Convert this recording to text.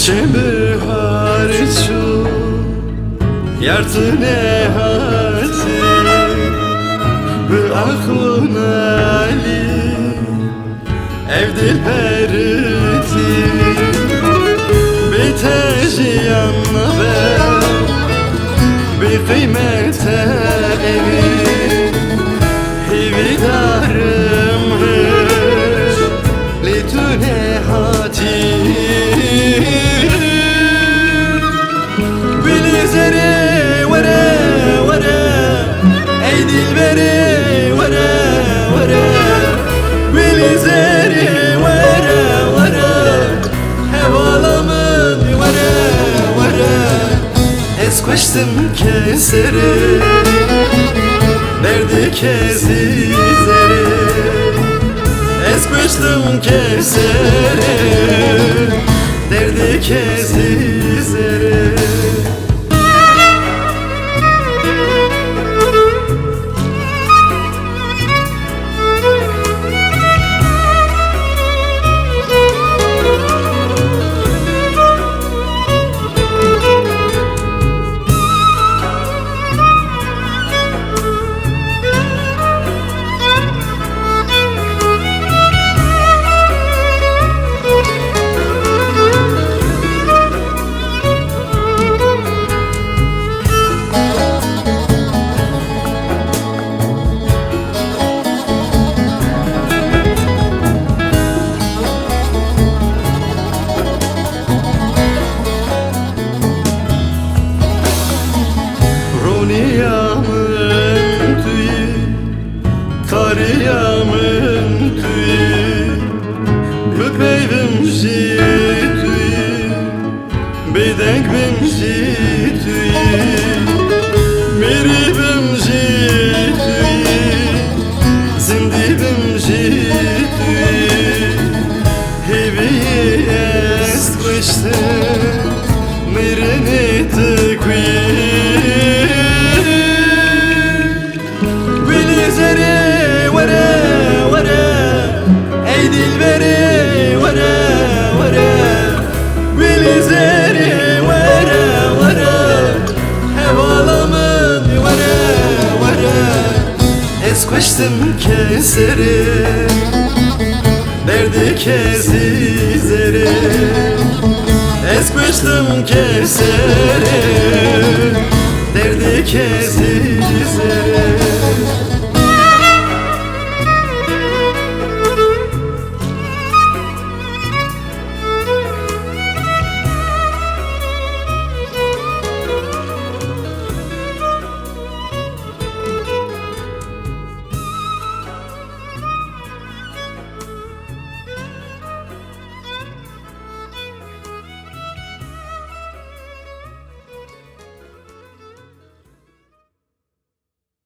بهار شو يرتني هاتي بأخونا لي evdil periti بتجي yanına ben bir kıymete evi hividarım hır litune hati bilizeri vere vere ey dilberi vere vere bilizeri vere vere hevalamın vere vere esqueştim keseri derdi kezizeri esqueştim keseri derdi kezizeri Ronyamın tüyü, karıyamın tüyü, köpeğim tüyü, bedenkbim tüyü, miribim tüyü, zindibim tüyü, heviyi esmişti, mirini tıkıyı. Esqueştim keseri derdi kezizeri esqueştim keseri derdi kezizeri